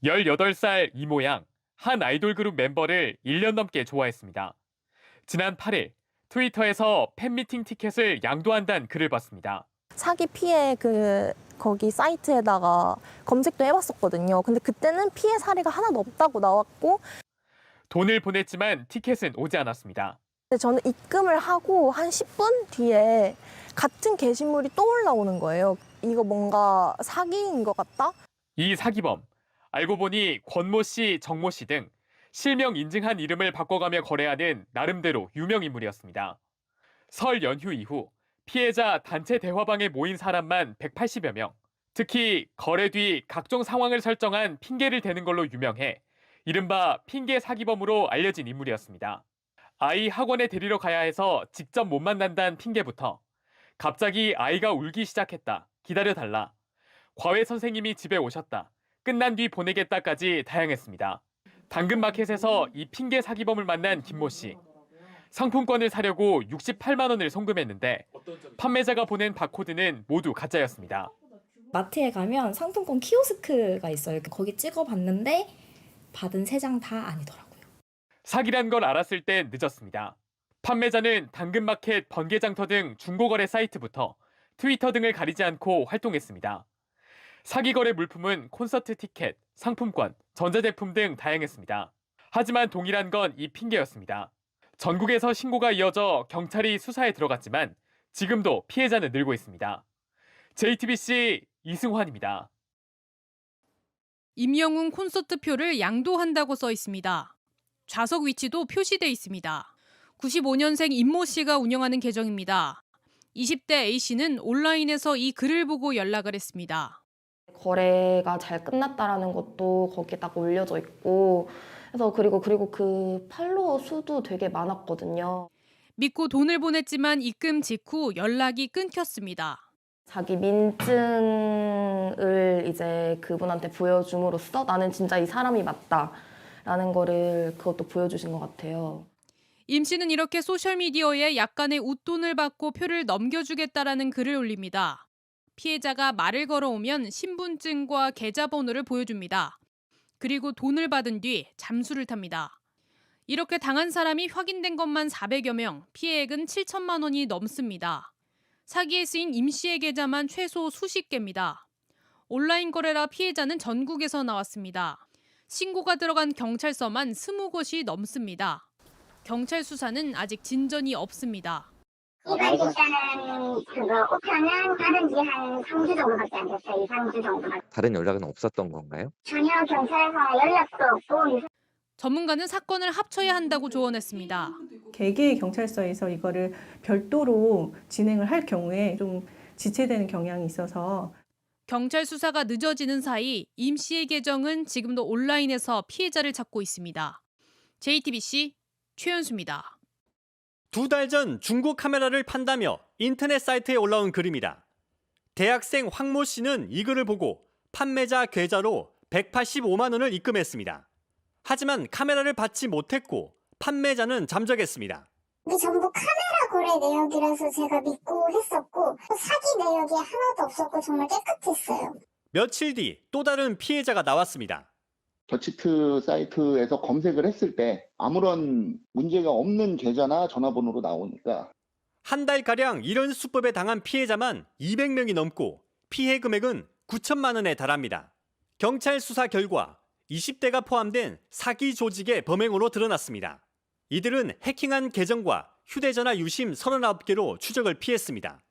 18살 이모양, 한 아이돌 그룹 멤버를 1년 넘게 좋아했습니다. 지난 8일 트위터에서 팬미팅 티켓을 양도한다는 글을 봤습니다. 사기 피해 거기 사이트에다가 검색도 해봤었거든요. 근데 그때는 피해 사례가 하나도 없다고 나왔고, 돈을 보냈지만 티켓은 오지 않았습니다. 근데 저는 입금을 하고 한 10분 뒤에 같은 게시물이 또 올라오는 거예요. 이거 뭔가 사기인 것 같다? 이 사기범, 알고 보니 권모 씨, 정모 씨 등 실명 인증한 이름을 바꿔가며 거래하는 나름대로 유명 인물이었습니다. 설 연휴 이후 피해자 단체 대화방에 모인 사람만 180여 명, 특히 거래 뒤 각종 상황을 설정한 핑계를 대는 걸로 유명해 이른바 핑계 사기범으로 알려진 인물이었습니다. 아이 학원에 데리러 가야 해서 직접 못 만난다는 핑계부터 갑자기 아이가 울기 시작했다, 기다려달라, 과외 선생님이 집에 오셨다, 끝난 뒤 보내겠다까지 다양했습니다. 당근마켓에서 이 핑계 사기범을 만난 김모 씨. 상품권을 사려고 68만 원을 송금했는데 판매자가 보낸 바코드는 모두 가짜였습니다. 마트에 가면 상품권 키오스크가 있어요. 거기 찍어봤는데 받은 3장 다 아니더라고요. 사기란 걸 알았을 땐 늦었습니다. 판매자는 당근마켓, 번개장터 등 중고거래 사이트부터 트위터 등을 가리지 않고 활동했습니다. 사기 거래 물품은 콘서트 티켓, 상품권, 전자제품 등 다양했습니다. 하지만 동일한 건 이 핑계였습니다. 전국에서 신고가 이어져 경찰이 수사에 들어갔지만 지금도 피해자는 늘고 있습니다. JTBC 이승환입니다. 임영웅 콘서트 표를 양도한다고 써 있습니다. 좌석 위치도 표시돼 있습니다. 95년생 임모 씨가 운영하는 계정입니다. 20대 A씨는 온라인에서 이 글을 보고 연락을 했습니다. 거래가 잘 끝났다라는 것도 거기에 딱 올려져 있고, 그래서 그리고 그 팔로워 수도 되게 많았거든요. 믿고 돈을 보냈지만 입금 직후 연락이 끊겼습니다. 자기 민증을 이제 그분한테 보여줌으로써 나는 진짜 이 사람이 맞다라는 거를 그것도 보여주신 것 같아요. 임 씨는 이렇게 소셜미디어에 약간의 웃돈을 받고 표를 넘겨주겠다라는 글을 올립니다. 피해자가 말을 걸어오면 신분증과 계좌번호를 보여줍니다. 그리고 돈을 받은 뒤 잠수를 탑니다. 이렇게 당한 사람이 확인된 것만 400여 명, 피해액은 7천만 원이 넘습니다. 사기에 쓰인 임 씨의 계좌만 최소 수십 개입니다. 온라인 거래라 피해자는 전국에서 나왔습니다. 신고가 들어간 경찰서만 20곳이 넘습니다. 경찰 수사는 아직 진전이 없습니다. 이발기사는 그거 오편은 받은 지 한 3주 정도밖에 안 됐어요. 2, 3주 정도밖에. 다른 연락은 없었던 건가요? 전혀 경찰에서 연락도 없고. 전문가는 사건을 합쳐야 한다고 조언했습니다. 개개의 경찰서에서 이거를 별도로 진행을 할 경우에 좀 지체되는 경향이 있어서 경찰 수사가 늦어지는 사이 임 씨의 계정은 지금도 온라인에서 피해자를 찾고 있습니다. JTBC 최연수입니다. 2달 전 중고 카메라를 판다며 인터넷 사이트에 올라온 글입니다. 대학생 황모 씨는 이 글을 보고 판매자 계좌로 185만 원을 입금했습니다. 하지만 카메라를 받지 못했고 판매자는 잠적했습니다. 이게 전부 카메라 거래 내역이라서 제가 믿고 했었고 사기 내역이 하나도 없었고 정말 깨끗했어요. 며칠 뒤 또 다른 피해자가 나왔습니다. 더치트 사이트에서 검색을 했을 때 아무런 문제가 없는 계좌나 전화번호로 나오니까 한 달가량 이런 수법에 당한 피해자만 200명이 넘고 피해 금액은 9천만 원에 달합니다. 경찰 수사 결과 20대가 포함된 사기 조직의 범행으로 드러났습니다. 이들은 해킹한 계정과 휴대전화 유심 39개로 추적을 피했습니다.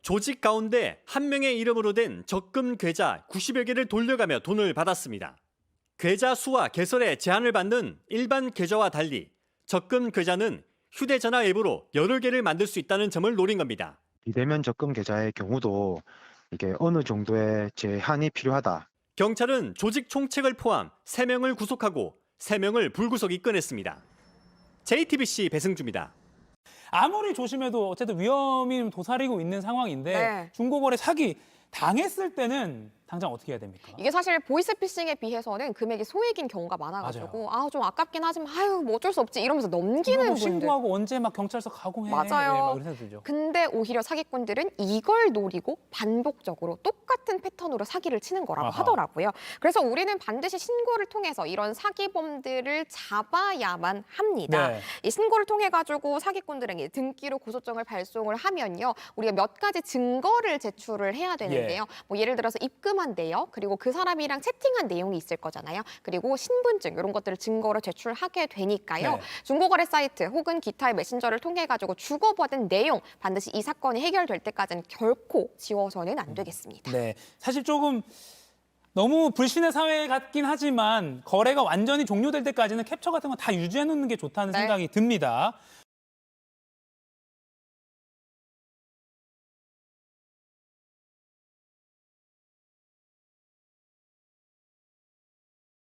조직 가운데 한 명의 이름으로 된 적금 계좌 90여 개를 돌려가며 돈을 받았습니다. 계좌 수와 개설에 제한을 받는 일반 계좌와 달리 적금 계좌는 휴대전화 앱으로 여러 개를 만들 수 있다는 점을 노린 겁니다. 비대면 적금 계좌의 경우도 이게 어느 정도의 제한이 필요하다. 경찰은 조직 총책을 포함 3명을 구속하고 3명을 불구속 입건했습니다. JTBC 배승주입니다. 아무리 조심해도 어쨌든 위험이 도사리고 있는 상황인데 중고거래 사기 당했을 때는 당장 어떻게 해야 됩니까? 이게 사실 보이스피싱에 비해서는 금액이 소액인 경우가 많아가지고 좀 아깝긴 하지만 아유 뭐 어쩔 수 없지 이러면서 넘기는 뭐 분들. 신고하고 언제 막 경찰서 가고 해. 맞아요. 막 이런 생각 들죠. 근데 오히려 사기꾼들은 이걸 노리고 반복적으로 똑같은 패턴으로 사기를 치는 거라고 아하. 하더라고요. 그래서 우리는 반드시 신고를 통해서 이런 사기범들을 잡아야만 합니다. 네. 이 신고를 통해 가지고 사기꾼들에게 등기로 고소장을 발송을 하면요, 우리가 몇 가지 증거를 제출을 해야 되는데요. 뭐 예를 들어서 입금한 내역, 그리고 그 사람이랑 채팅한 내용이 있을 거잖아요. 그리고 신분증 이런 것들을 증거로 제출하게 되니까요. 네. 중고거래 사이트 혹은 기타의 메신저를 통해 가지고 주고받은 내용 반드시 이 사건이 해결될 때까지는 결코 지워서는 안 되겠습니다. 네, 사실 조금 너무 불신의 사회 같긴 하지만 거래가 완전히 종료될 때까지는 캡처 같은 거 다 유지해 놓는 게 좋다는 네. 생각이 듭니다.